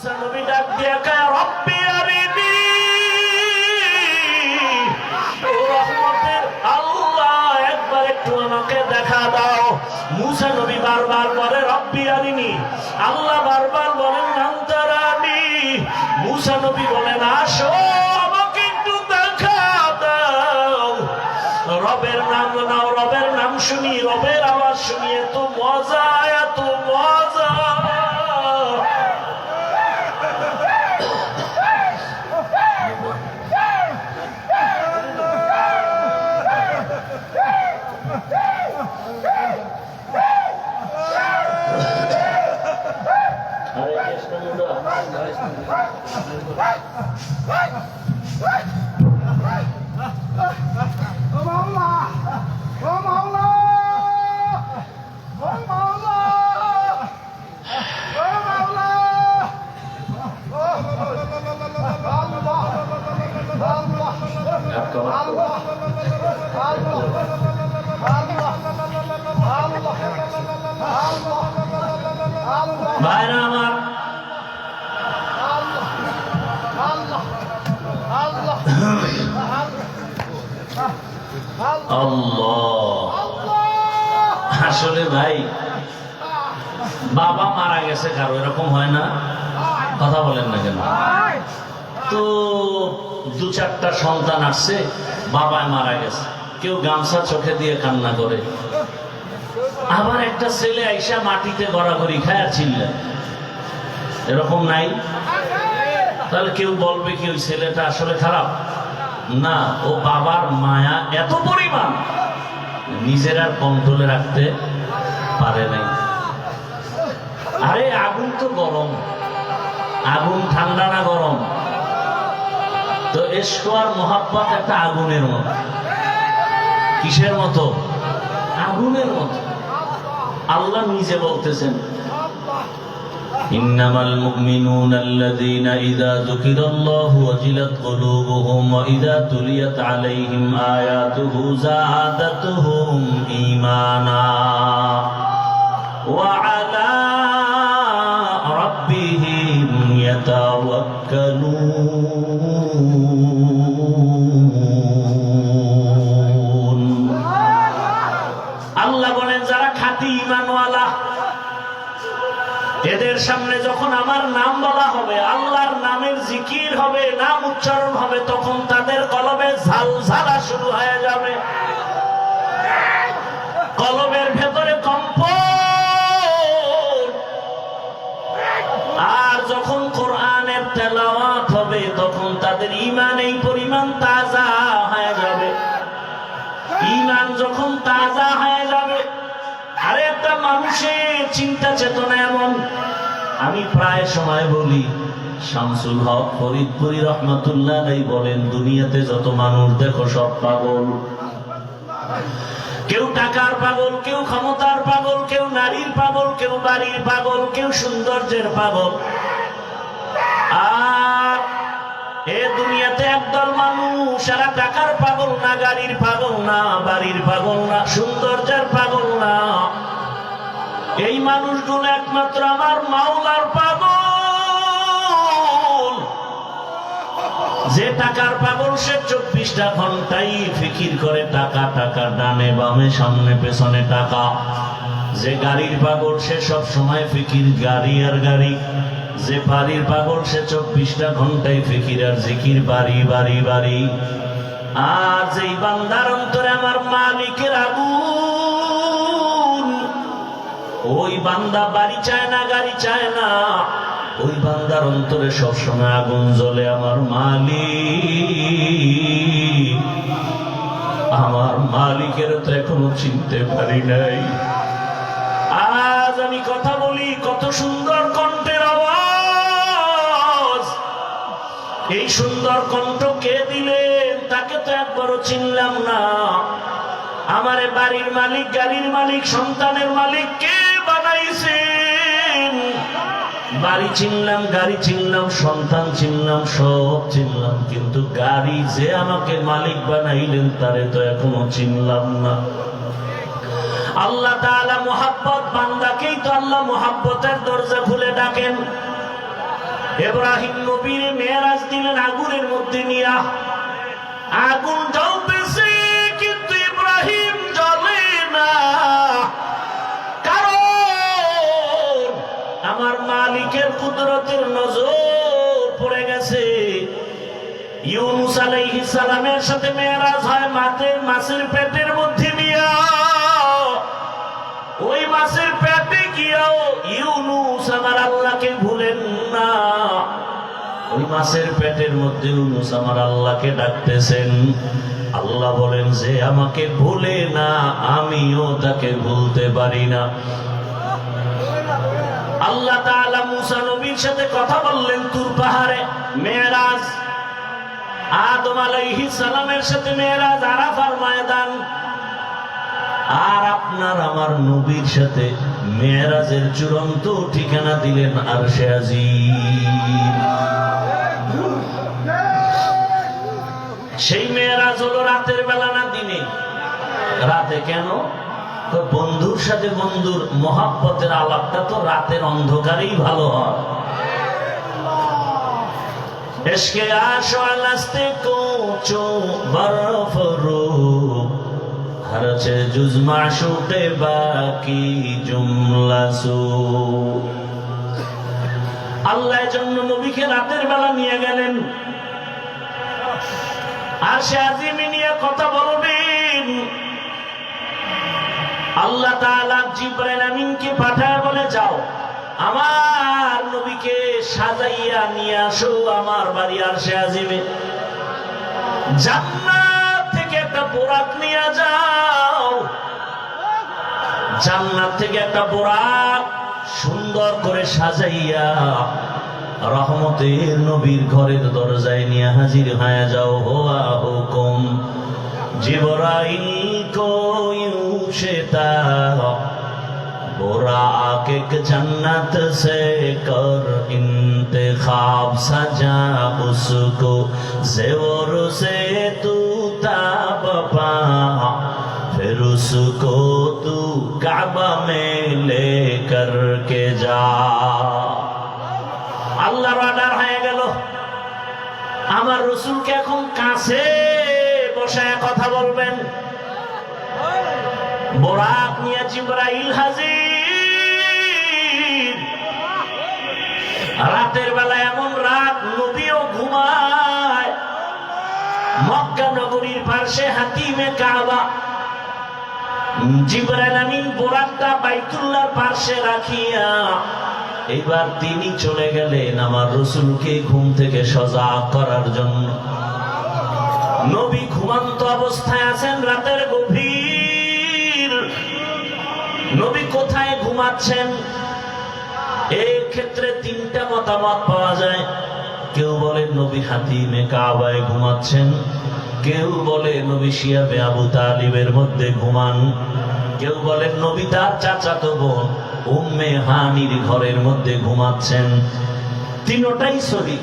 মুসা নবী ডাক দিয়া কয় রব্বি আরিনি, ও রহমতের আল্লাহ একবার একটু আমাকে দেখা দাও। মুসা নবী বারবার বলে রব্বি আরিনি, আল্লাহ বারবার বলেন লান তারানি। মুসা নবী বলেন আসো আমাকে একটু দেখা দাও। রবের নাম নাও, রবের নাম শুনি, রবের আওয়াজ শুনি, এত মজা, এত মজা। ভাইরা আমার, আসলে ভাই বাবা মারা গেছে কারো, এরকম হয় না? কথা বলেন না কেন? তো দু চারটা সন্তান আসছে, বাবায় মারা গেছে, কেউ গামছা চোখে দিয়ে কান্না করে, আবার একটা ছেলে আইসা মাটিতে গড়াগড়ি খায় আর চিল্লা, এরকম নাই? তাহলে কেউ বলবে কি ওই ছেলেটা আসলে খারাপ? না, ও বাবার মায়া এত পরিমাণ নিজের আর কন্ট্রোলে রাখতে পারে নাই। আরে আগুন তো গরম, আগুন ঠান্ডা না গরম? তো ইশক আর মোহাব্বত একটা আগুনের মতো। কিসের মতো? আগুনের মতো। আল্লাহ নিজে বলতেছেন ইন্নামাল মুমিনুনা আল্লাযীনা ইযা যুকিরাল্লাহু ওয়াজিলাত কুলুবুহুম ওয়া ইযা তুলিয়াত আলাইহিম আয়াতুহু যাদাতুহুম ঈমানা ওয়া আলা রাব্বিহিম ইয়াতাওয়াক্কালুন। আল্লাহ বলেন যারা খাঁটি ঈমানওয়ালা, এদের সামনে যখন আমার নাম বলা হবে, আল্লাহর নামের জিকির হবে, নাম উচ্চারণ হবে, তখন তাদের কলবে ঝালঝালা শুরু হয়ে যাবে, কলবের ভেতরে কম্পন। আর যখন কোরআনের তেলাওয়াত হবে, তখন তাদের ঈমান এই পরিমাণ তাজা হয়ে যাবে। ঈমান যখন তাজা হয়ে যাবে, আরে একটা মানুষের চিন্তা চেতনা এমন, আমি প্রায় সময় বলি, শামসুল হক ফরিদপুরি রহমাতুল্লাহ আলাইহি বলেন, দুনিয়াতে যত মানুষ দেখো সব পাগল। কেউ টাকার পাগল, কেউ ক্ষমতার পাগল, কেউ নারীর পাগল, কেউ বাড়ির পাগল, কেউ সৌন্দর্যের পাগল। আর এ দুনিয়াতে একদল মানুষ, এরা টাকার পাগল না, গাড়ির পাগল না, বাড়ির পাগল না, সৌন্দর্যের পাগল না। এই মানুষগুলো একমাত্র আমার মাওলার পাগল। যে টাকার পাগল সে 24টা ঘন্টাই ফিকির করে টাকা, টাকা, ডানে বামে সামনে পেছনে টাকা। যে গাড়ির পাগল সে সব সময় ফিকির গাড়ি আর গাড়ি। যে বাড়ির পাগল সে 24টা ঘন্টায় ফিকির আর জিকির, বাড়ি বাড়ি বাড়ি। আর যেই বান্দার অন্তরে আমার মালিকের আগুন, ওই বান্দা বাড়ি চায় না, গাড়ি চায় না, ওই বান্দার অন্তরে সবসময় আগুন জ্বলে। আমার মালিক, আমার মালিকের তো এখনো চিনতে পারি নাই। আজ আমি কথা বলি, কত সুন্দর কণ্ঠের আওয়াজ। এই সুন্দর কণ্ঠ কে দিলেন? তাকে তো একবারও চিনলাম না। আমারে বাড়ির মালিক, গাড়ির মালিক, সন্তানের মালিক কে বানাইছেন? বাড়ি চিনলাম, গাড়ি চিনলাম, সন্তান চিনলাম, সব চিনলাম, কিন্তু গাড়ি যে আমাকে মালিক বানাইলেন তারে তো এখনো চিনলাম না। আল্লাহ তাআলা মুহাব্বত, বান্দাকেই তো আল্লাহ মুহাব্বতের দরজা খুলে ডাকেন। ইব্রাহিম নবীর মেরাজ দিলেন আগুনের মধ্যে নিয়া। আগুন জ্বলতেছে কিন্তু ইব্রাহিম জ্বলে না, কারণ আমার মালিকের কুদরতের নজর পড়ে গেছে। ইউনূস আলাইহিস সালামের সাথে মেরাজ হয় মাছের পেটের মধ্যে নিয়া। ওই মাছের পেটে গিয়াও ইউনূস আমার আল্লাহকে ভুলেন না। ওই মাছের পেটের মধ্যে ইউনূস আমার আল্লাহকে ডাকতেছেন। আল্লাহ বলেন যে আমাকে ভুলে না, আমিও তাকে ভুলতে পারি না। আল্লাহ তাআলা মূসা নবীর সাথে কথা বললেন তুর পাহাড়ে, মেরাজ। আদম আলাইহিস সালামের সাথে মেরাজ আরাফার ময়দান। আর আপনার আমার নবীর সাথে মেরাজের চূড়ান্ত ঠিকানা দিলেন আরশে আজিম। সেই মেরাজ হলো রাতের বেলা না দিনে? রাতে। কেন? তো বন্ধুর সাথে বন্ধুর মহাব্বতের আলাপটা তো রাতের অন্ধকারেই ভালো হয়। इश्क़ आशवालस्ते को चो बरफरो हर चे जुज माशूक़े बाकी जुमला सो। আল্লাহ জন্য নবীকে রাতের বেলা নিয়ে গেলেন, আর সে আজিমে নিয়ে কথা বলবেন। আল্লাহ তাআলা জিবরাইল আমিনকে পাঠায় বলে, যাও আমার নবীকে সাজাইয়া নিয়ে আসো আমার বাড়ি আরশে আজিমে। জান্নাত থেকে একটা বোরাক নিয়ে যাও। জান্নাত থেকে একটা বোরাক সুন্দর করে সাজাইয়া রহমতের নবীর ঘরের দরজায় নিয়ে হাজির হয়ে যাও। হোয়া হুকুম জিবরাইল কো यूं शेता बुराक एक जन्नत से कर इंतखाब सजा उसको ज़ेवर से तू ताबपा फिर उसको तू काबा में लेकर के जा। আল্লাহর অর্ডার হয়ে গেল। আমার রাসূলকে এখন কাছে বসায় কথা বলবেন। বোরাক নিয়ে জিবরাইল হাজির। রাতের বেলা এমন রাত নবীও ঘুমায়। মক্কা নগরীর পাশে হাতিমে কাবা। জিবরাইল আমিন বোরাকটা বাইতুল্লাহর পাশে রাখিয়া এইবার তিনি চলে গেলেন আমার রাসূলকে ঘুম থেকে সজাগ করার জন্য। নবী ঘুমন্ত অবস্থায় আছেন, রাতের গভীর। নবী কোথায় ঘুমাচ্ছেন? এই ক্ষেত্রে তিনটা মতামত পাওয়া যায়। কেউ বলে নবী হাতিমে কাবায় ঘুমাচ্ছেন, কেউ বলে নবী শিয়াবে আবু তালিবের মধ্যে ঘুমান, কেউ বলেন নবী তার চাচাতো বোন উম্মে হানির ঘরের মধ্যে ঘুমাচ্ছেন। তিনটাই সহি।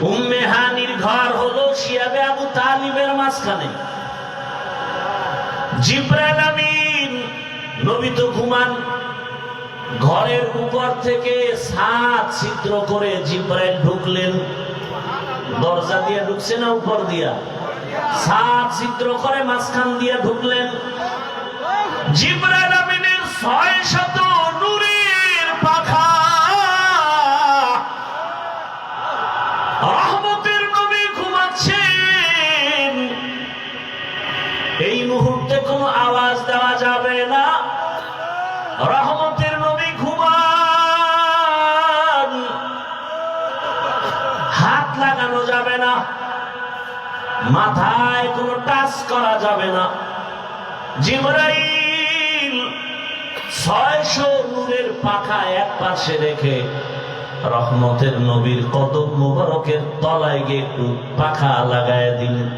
উম্মে হানির ঘর হলো শিয়াবে আবু তালিবের মাঝখানে। জিবরাইল আমিন নবী তো ঘুমান। ঘরের উপর থেকে ছাদ ছিদ্র করে জিবরাইল ঢুকলেন। দরজা দিয়ে ঢুকছে না উপর দিয়া? ছাদ ছিদ্র করে মাঝখান দিয়ে ঢুকলেন। জিবরাইল আমিনের ৬০০ নূরের পাখা। রহমতের নবী ঘুমাচ্ছেন। এই মুহূর্তে কোনো আওয়াজ দেওয়া যাবে না। রহমতের নবী ঘুমান। হাত লাগানো যাবে না, মাথায় কোনো টাচ করা যাবে না। জিবরাইল ৬০০ নূরের পাখা এক পাশে রেখে রহমতের নবীর কদম মোবারকের তলায় গিয়ে একটু পাখা লাগায় দিলেন।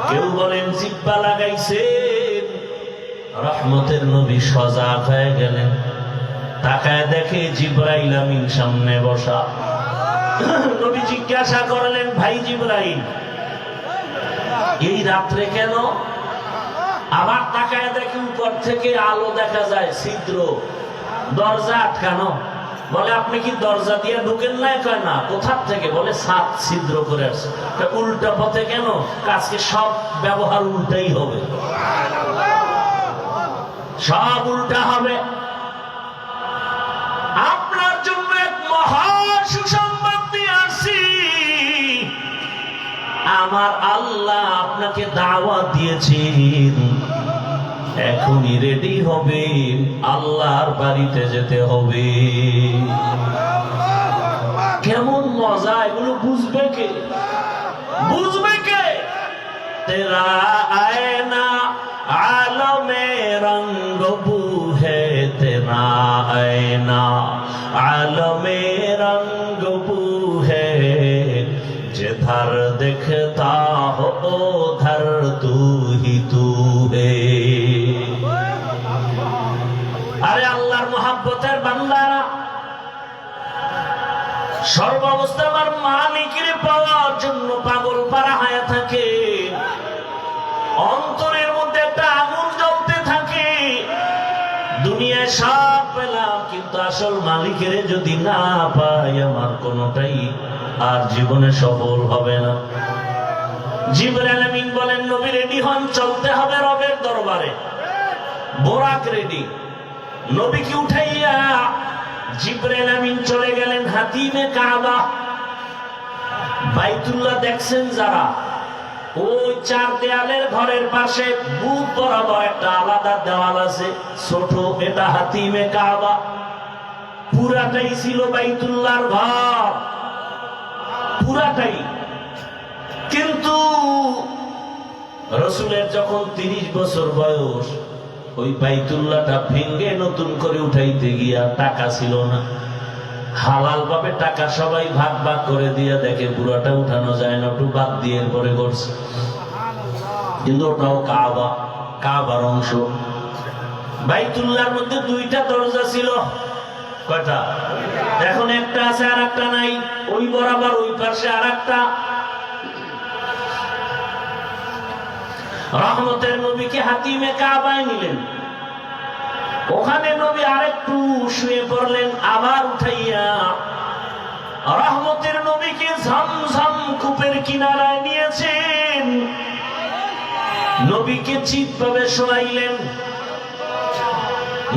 কেউ বলেন জিব্বা লাগাইছেন। রহমতের নবী সজাগ হয়ে গেলেন। তাকায় দেখে জিবরাইল আমিন সামনে বসা। নবী জিজ্ঞাসা করলেন, ভাই জিবরাইল, এই রাত্রে কেন? আবার তাকায় দেখে উপর থেকে আলো দেখা যায়, ছিদ্র, দরজা আটকানো। বলে আপনি কি দরজা দিয়ে ঢুকেন না? কয় না। কোথার থেকে? বলে ছাদ ছিদ্র করে আসছে। উল্টা পথে কেন? আজকে সব ব্যবহার উল্টাই হবে, সব উল্টা হবে। আপনার জন্য এক মহা সুসংবাদ দিয়ে আসছি। আমার আল্লাহ আপনাকে দাওয়াত দিয়েছেন, এখনই রেডি হবে, আল্লাহর বাড়িতে যেতে হবে। কেমন মজা! এগুলো বুঝবে কে? বুঝবে কে? তেরা আয়না আলমে রঙ্গ বু হে, তেরা আয়না আলমে রঙ্গ বু হে, जिधर दिखता हो उधर तू ही तू है। আরে আল্লাহর মহব্বতের বান্দারা, সর্বাবস্থা আমার মালিকের পাওয়ার জন্য পাগল পারা হয়ে থাকে। অন্তরের মধ্যে একটা আগুন জ্বলতে থাকে। দুনিয়ায় সব পেলাম, কিন্তু আসল মালিকের যদি না পাই, আমার কোনটাই আর জীবনে সফল হবে না। জিবরাইল আমিন বলেন, নবী রেডি হন, চলতে হবে রবের দরবারে। বোরাক রেডি। নবীকে উঠাইয়া জিবরাইল আমিন চলে গেলেন হাতিমে কাবা। বাইতুল্লাহ দেখছেন যারা, ওই চার দেয়ালের ঘরের পাশে বুক বরাবর একটা আলাদা দেওয়াল আছে ছোট, এটা হাতিমে কাবা। পুরাটাই ছিল বাইতুল্লাহর ঘর, পুরাটাই। কিন্তু রসুলের যখন 30 বছর বয়স, ওই বাইতুল্লাহটা ভেঙ্গে নতুন করে উঠাইতে গিয়া টাকা ছিল না। হালাল ভাবে টাকা সবাই ভাগ ভাগ করে দিয়া দেখে পুরাটা উঠানো যায় না, একটু বাদ দিয়ে পরে করছে। কিন্তু ওটাও কাবা, কাবার অংশ। বাইতুল্লাহর মধ্যে 2টা দরজা ছিল। কয়টা? এখন একটা আছে আর একটা নাই। ওই বরাবর ওই পাশে আর একটা। রহমতের নবীকে হাতিমে কাবায় নিলেন। ওখানে নবী আরেকটু শুয়ে পড়লেন, আবার উঠাইয়া রহমতের নবীকে ঝমঝম কূপের কিনারায় নিয়েছেন। নবীকে চিৎভাবে শোয়াইলেন।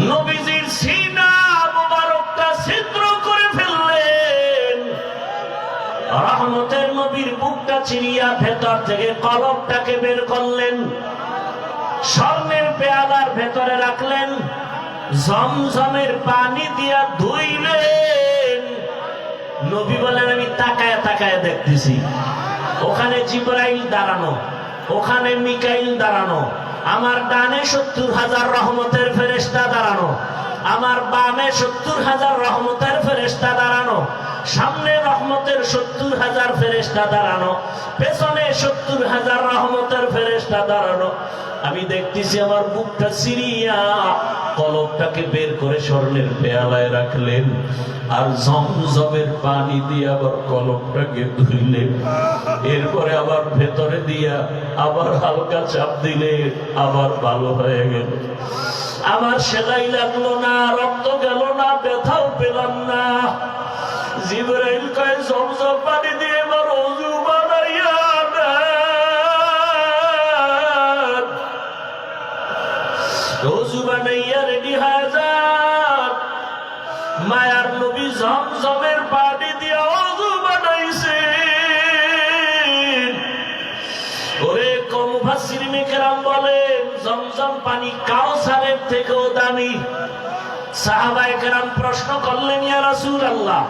নবীজির সিনা মুবারকটা ছিদ্র করে ফেললেন। রহমতের নবীর বুকটা চিরিয়া ভেতর থেকে কলবটাকে বের করলেন। স্বর্ণের পেয়ালার ভেতরে রাখলেন। জমজমের পানি দিয়া ধুইলেন। নবী বলেন, আমি তাকায় তাকায় দেখতেছি। ওখানে জিবরাইল দাঁড়ানো, ওখানে মিকাইল দাঁড়ানো, আমার ডানে 70,000 রহমতের ফেরেশতা দাঁড়ানো, আমার বামে 70,000 রহমতের ফেরেশতা দাঁড়ানো, সামনে রহমতের 70,000 ফেরেশতা দাঁড়ানো, পেছনে 70,000 রহমতের ফেরেশতা দাঁড়ানো। আমি দেখতেছি আমার বুকটা সিরিয়া কলবটাকে বের করে স্বর্ণের পেয়ালায় রাখলেন, আর জমজমের পানি দিয়ে আবার কলবটাকে ধুইলেন। এরপরে আবার ভেতরে দিয়া আবার হালকা চাপ দিলে আবার ভালো হয়ে গেল। আমার সেলাই লাগলো না, রক্ত গেল না, ব্যথাও পেলাম না। জিবরাইল কয়, জমজম পানি দিয়ে এবার ওযু বানাইয়া দেন। ওযু বানাইয়া রেডি হয়ে যান। মায়ার নবী জমজমের পানি দিয়ে ওযু বানাইছেন। ওরে মুফাসসিরিনে কেরাম বলেন, জমজম পানি কাউসারের থেকেও দামি। সাহাবায়ে কেরাম প্রশ্ন করলেন, ইয়া রাসূলুল্লাহ,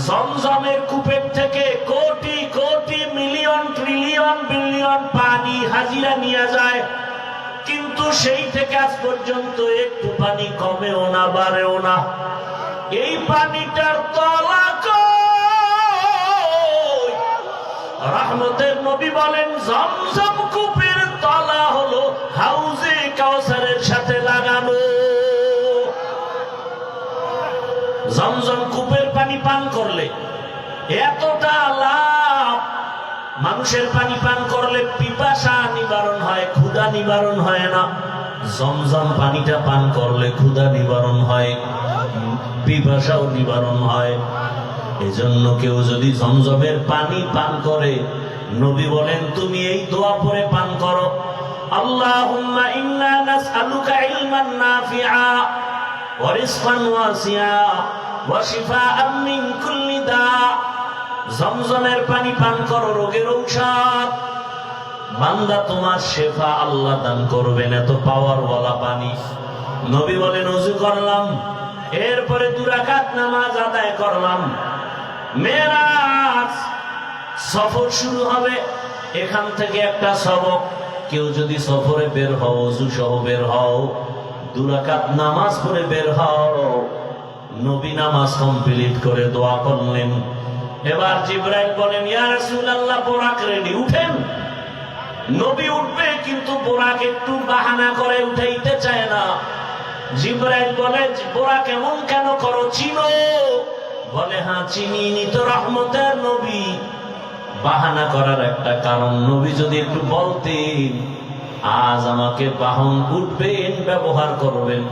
জমজমের কূপের থেকে crore crore million trillion billion পানি হাজিরা নিয়ে যায়, কিন্তু সেই থেকে আজ পর্যন্ত একটু পানি কমেও না বাড়েও না। এই পানিটার তলা কই? রহমতের নবী বলেন, জমজম কূপের তলা হলো হাউজে কাউসারের সাথে লাগানো। জমজম কূপের পানি পান করলে এতটা লাভ। মানুষের পানি পান করলে পিপাসা নিবারণ হয়, ক্ষুধা নিবারণ হয় না। জমজম পানিটা পান করলে ক্ষুধা নিবারণ হয়, পিপাসাও নিবারণ হয়। এজন্য কেউ যদি জমজমের পানি পান করে, নবী বলেন তুমি এই দোয়া পড়ে পান করো, আল্লাহুম্মা ইন্না নাসআলুকা ইলমান নাফিআ ওয়া রিজকান ওয়াসিআ ওয়া শিফাআন মিন কুল্লি দা। জমজমের পানি পান করো, রোগের ঔষধ। বান্দা তোমার শেফা আল্লাহ দান করবেন, এত পাওয়ার ওয়ালা পানি। নবী বলেন ওযু করলাম, এরপরে 2 রাকাত নামাজ আদায় করলাম। মেরাজ সফর শুরু হবে, এখান থেকে একটা সবক, কেউ যদি সফরে বের হও, ওযু সহ বের হও, 2 রাকাত নামাজ পড়ে বের হও। নবী নামাজ কমপ্লিট করে দোয়া করলেন। এবার জিবরাইল বলেন ইয়া রাসূলুল্লাহ বোরাক রেডি, উঠেন। নবী উঠবে, কিন্তু বোরাক একটু বাহানা করে, উঠাইতে চায় না। জিবরাইল বলে বোরাক এমন কেন করো, চিনো? বলে হ্যাঁ চিনি, নি তো রহমতের নবী। বাহানা করার একটা কারণ, নবী যদি একটু বলতেন আজ আমাকে বাহন উঠবেন, ব্যবহার করবেন,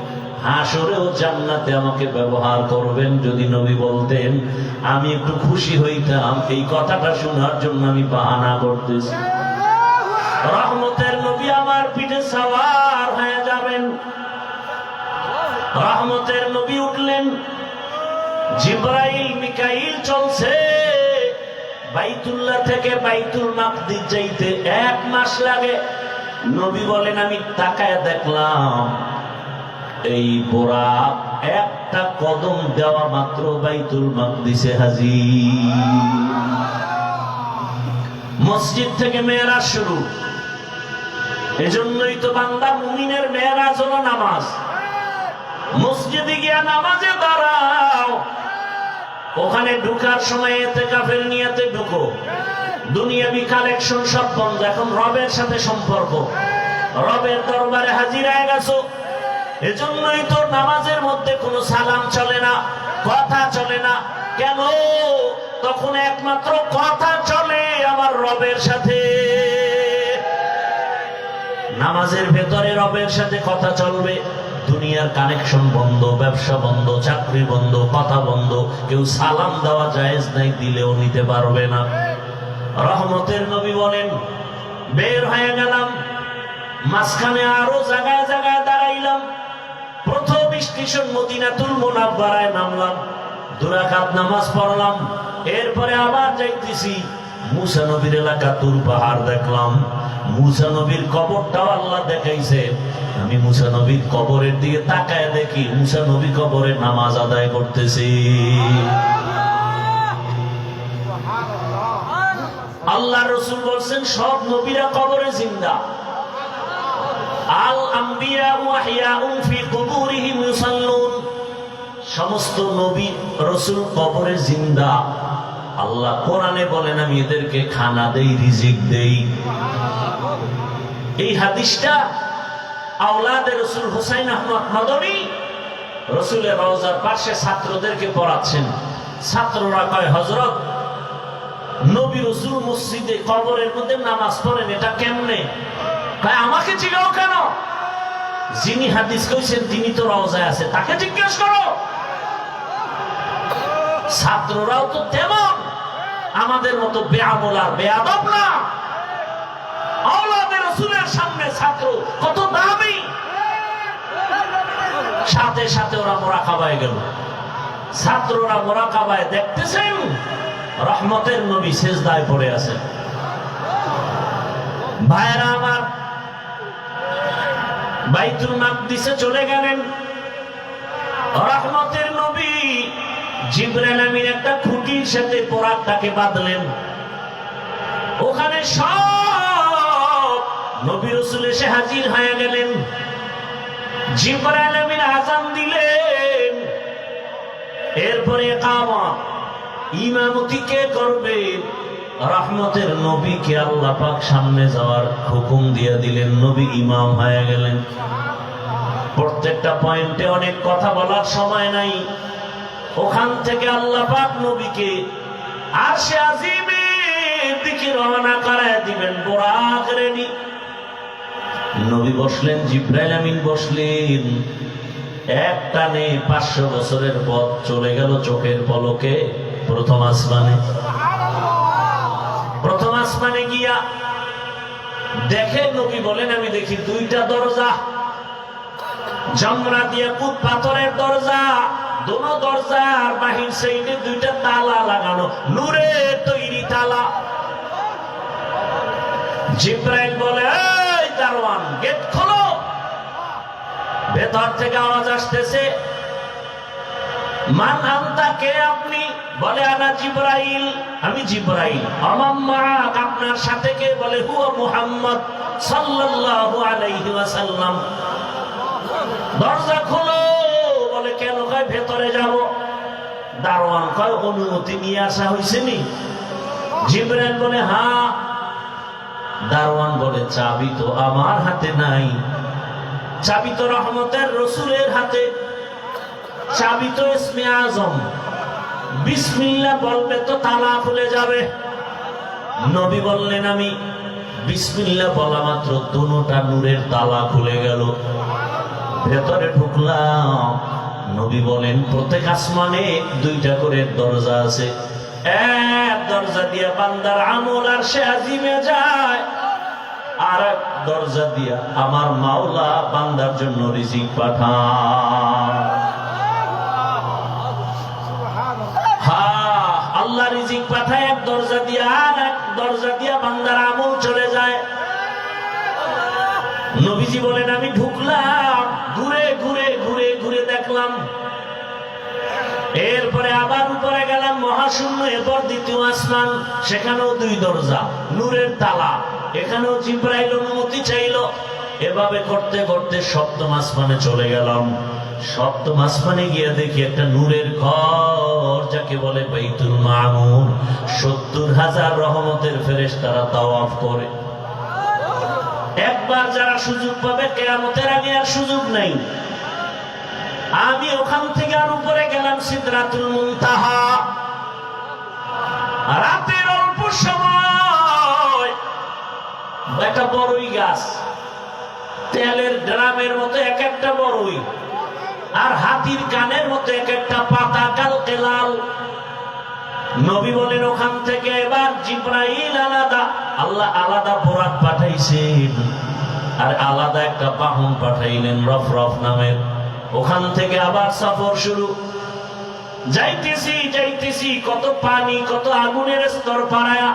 হাসরেও জান্নাতে আমাকে ব্যবহার করবেন, যদি নবী বলতেন আমি একটু খুশি হইতাম। এই কথাটা শোনার জন্য আমি বাহানা করতেছি। রহমতের নবী আমার পিঠে সওয়ার হয়ে যাবেন। রহমতের নবী উঠলেন, জিবরাইল মিকাইল চলছে। বাইতুল্লাহ থেকে বাইতুল মাকদিস যাইতে 1 মাস লাগে। নবী বলেন আমি তাকায় দেখলাম এই বোরাক একটা কদম দেওয়া মাত্র বাইতুল মাকদিসে হাজির। মসজিদ থেকে মেরাজ শুরু। এজন্যই তো বান্দা মুমিনের মেরাজ হলো নামাজ। মসজিদে গিয়া নামাজে দাঁড়াও, ওখানে ঢুকার সময় ইতিকাফের নিয়তে ঢুকো। দুনিয়াবি কালেকশন সব বন্ধ, এখন রবের সাথে সম্পর্ক, রবের দরবারে হাজির হয়ে গেছো। এজন্যই তো নামাজের মধ্যে কোনো সালাম চলে না, কথা চলে না। কেন? তখন একমাত্র কথা চলে আমার রবের সাথে। নামাজের ভেতরে রবের সাথে কথা চলবে। দুনিয়ার কানেকশন বন্ধ, ব্যবসা বন্ধ, চাকরি বন্ধ, কথা বন্ধ। কেউ সালাম দেওয়া জায়েজ নাই, দিলেও নিতে পারবে না। রহমতের নবী বলেন বের হয়ে গেলাম, মাঝখানে আরো জায়গায় জায়গায় দাঁড়াইলাম। প্রথম স্টেশন মদিনাতুল মুনাওয়ারায় নামলাম, 2 রাকাত নামাজ পড়লাম। এরপরে আবার যাইতেছি, মুসা নবীর এলাকা তুর পাহাড় দেখলাম। মুসা নবীর কবরটাও আল্লাহ দেখাইছে। আমি মুসা নবীর কবরের দিকে তাকায় দেখি মুসা নবী কবরে নামাজ আদায় করতেছি। আল্লাহ রাসূল বলেন সব নবীরা কবরে জিন্দা। আল আম্বিয়া ওয়া হিয়াউন ফি কুবুরিহিম ইউসাল্লুন। সমস্ত নবী রাসূল কবরে জিন্দা। আল্লাহ কোরআনে বলেন আমি এদেরকে খানা দেই, রিজিক দেই। এই হাদিসটা আওলাদে রাসূল হুসাইন আহমদ মাদনী রাসূলের রওজার পাশে ছাত্রদেরকে পড়াচ্ছেন। ছাত্ররা কয় হযরত নবী রাসূল মসজিদে কবরের মধ্যে নামাজ পড়েন, এটা কেমনে? কয় আমাকে জিজ্ঞাসা কেন? যিনি হাদিস কইছেন তিনি তো রওজায় আছে, তাকে জিজ্ঞেস করো। ছাত্ররাও তো তেমন আমাদের মতো বেআমল আর বেয়াদব না। আওলাদে রাসূলের সামনে ছাত্র কত দামি। সাথে সাথে ওরা মুরাকাবায় গেল। ছাত্ররা মুরাকাবায় দেখতেছেন রহমতের নবী সিজদায় পড়ে আছেন। ভাইরা আমার, বাইতুল মাকদিসে চলে গেলেন। রহমতের নবী জিবরাইল আমিন একটা খুঁটির সাথে পোরাকটাকে বাঁধলেন। ওখানে সব নবী রাসূল এসে হাজির হয়ে গেলেন। জিবরাইল আমিন আযান দিলেন। এরপরে ইকামত, ইমামতি কে করবে? রহমতের নবীকে আল্লাহ পাক সামনে যাওয়ার হুকুম দিয়ে দিলেন। নবী ইমাম হয়ে গেলেন। প্রত্যেকটা পয়েন্টে অনেক কথা বলার সময় নাই। ওখান থেকে আল্লাহ পাক নবীকে আরশে আজিমের দিকে রওনা করায় দিবেন। বুরাক রেডি। নবী বসলেন, জিবরাইল আমিন বসলেন। এক টানে 500 বছরের পথ চলে গেল চোখের পলকে প্রথম আসমানে। প্রথম আসমানে গিয়া দেখে, নবী বলেন আমি দেখি 2টা দরজা, জামরা দিয়ে পুত পাথরের দরজা, দোনো দরজার বাহির সাইডে 2টা তালা লাগানো, নূরের তৈরি তালা। জিব্রাইল বলে, এই দারওয়ান গেট খোলো। ভেতর থেকে আওয়াজ আসতেছে, মান আনতা, কে আপনি? বলে আনা জিব্রাইল, আমি জিব্রাইল। আমাম্মা, আপনার সাথে কে? বলে হুয়া মুহাম্মদ সাল্লাল্লাহু আলাইহি ওয়াসাল্লাম। দরজা খোলো। বলে কেন? কয় ভেতরে যাব। দারওয়ান কয় অনুমতি নিয়ে আসা হয়েছে নি? জিব্রাইল বলে হ্যাঁ। দারওয়ান বলে চাবি তো আমার হাতে নাই, চাবি তো রহমতের রসুলের হাতে, চাবি তো ইসমে আজম, বিসমিল্লাহ বলবে তো তালা খুলে যাবে। নবী বললেন আমি বিসমিল্লাহ বলা মাত্র দুটোটা নূরের তালা খুলে গেল। ভেতরে ঢুকলাম। নবী বলেন প্রত্যেক আসমানে 2টা করে দরজা আছে। এক দরজা দিয়ে বান্দার আমল আর সে আজিমে যায়, আর এক দরজা দিয়া আমার মাওলা বান্দার জন্য রিজিক পাঠায়। হ্যাঁ, আল্লাহ রিজিক পাঠায় এক দরজা দিয়া, আর এক দরজা দিয়া বান্দার আমল চলে যায়। নবীজি বলেন আমি ঢুকলাম, ঘুরে ঘুরে ঘুরে ঘুরে দেখলাম। এরপরে আবার উপরে গেলাম মহাশূন্য, এরপর 2য় আসমান, সেখানেও 2 দরজা, নূরের তালা। এখানেও জিব্রাইল অনুমতি চাইল। এভাবে করতে করতে 7ম আসমানে চলে গেলাম। 7ম আসমানে গিয়ে দেখি একটা নূরের ঘর, যাকে বলে বাইতুল মামুর। 70,000 রহমতের ফেরেশতারা তাওয়াফ করে। একবার যারা সুযোগ পাবে, কিয়ামতের আগে আর সুযোগ নাই। আমি ওখান থেকে আর উপরে গেলাম সিদরাতুল মুনতাহা। রাতের অল্প সময় একটা বড়ই গাছ, তেলের ড্রামের মতো এক একটা বড়ই, আর হাতির কানের মতো এক একটা পাতা কালকে লাল। নবী বলেন ওখান থেকে এবার জিব্রাইল আলাদা, আল্লাহ আলাদা বোরাক পাঠাইছেন, আর আলাদা একটা বাহন পাঠাইলেন রফরফ নামের। ওখান থেকে আবার সফর শুরু। যাইতেছি যাইতেছি, কত পানি, কত আগুনের স্তর পাড়ায়া,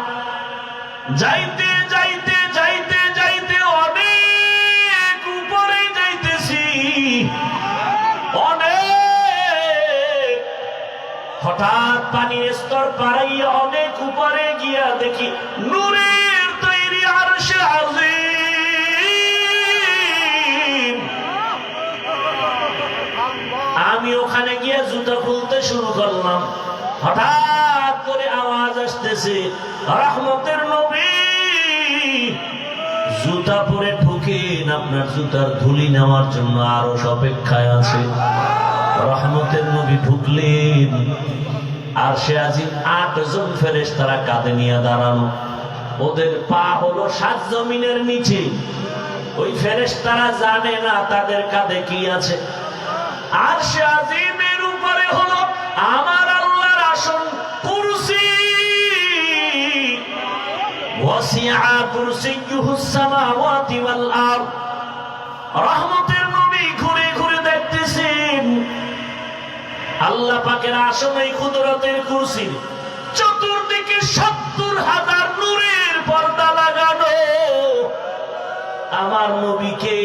যাইতে যাইতে যাইতে যাইতে অনেক উপরে যাইতেছি, অনেক। হঠাৎ পানির স্তর পাড়াইয়া অনেক উপরে গিয়া দেখি নূরের তৈরি আরশে আজিম। আমি ওখানে গিয়ে জুতা খুলতে শুরু করলাম। হঠাৎ করে আওয়াজ আসতেছে, রহমতের নবী জুতা পরে ঢুকেন, আপনার জুতার ধুলি নেওয়ার জন্য আরো অপেক্ষায় আছে। রহমতের নবী ঢুকলেন, আর সে আজিম 8 জন ফেরেশতারা কাঁধে নিয়ে দাঁড়ানো। ওদের পা হলো 7 জমিনের নিচে। ওই ফেরেশতারা জানে না তাদের কাঁধে কি আছে। আর সে আজিমের উপরে হলো আমার আল্লাহর আসন, কুরসি। ওয়াসিআ কুরসিয়ুহুস সামাওয়াতি ওয়াল আরদ। রহমতের নবী ঘুরে ঘুরে দেখতেছেন আল্লাহ পাকের আসন, এই কুদরতের কুরসির চতুর্দিকে 70,000 নূরের পর্দা লাগানো। আমার নবীকে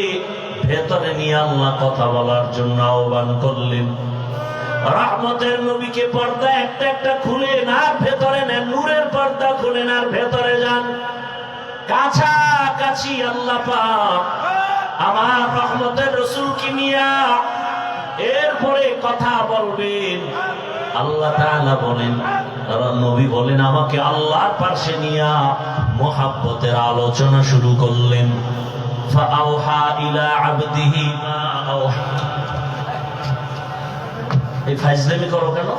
ভেতরে নিয়ে আল্লাহ কথা বলার জন্য আহ্বান করলেন। রহমতের নবীকে পর্দা একটা একটা খুলেন আর ভেতরে নেন, নূরের পর্দা খুলেন আর ভেতরে যান। কাছাকাছি আল্লাহ পাক আমার রহমতের রাসূলকে নিয়া এরপরে কথা বলবেন। আল্লাহ তাআলা বলেন, নবী বলেন আমাকে আল্লাহর পাশে নিয়া মুহাব্বতের আলোচনা শুরু করলেন। ফাআওহা ইলা আবদিহি মা আওহা। এই ফাজলামি করো কেন?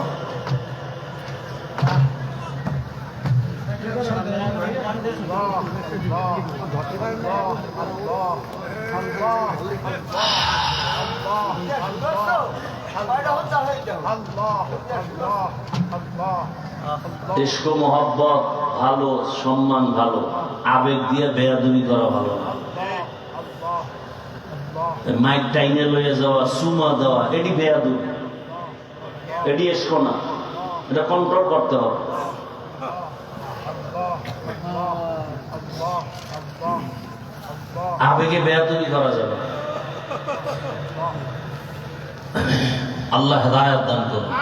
ইশক মোহাব্বত ভালো, সম্মান ভালো, আবেগ দিয়ে বেয়াদবি করা ভালো না। মাইক টাইনে লয়ে যাওয়া, সুমা দেওয়া, এটি বেয়াদবি, এটি ইশক না, এটা কন্ট্রোল করতে হবে। আবেগে বেয়াদবি করা যাবে। আল্লাহ হেদায়েত দান করুন।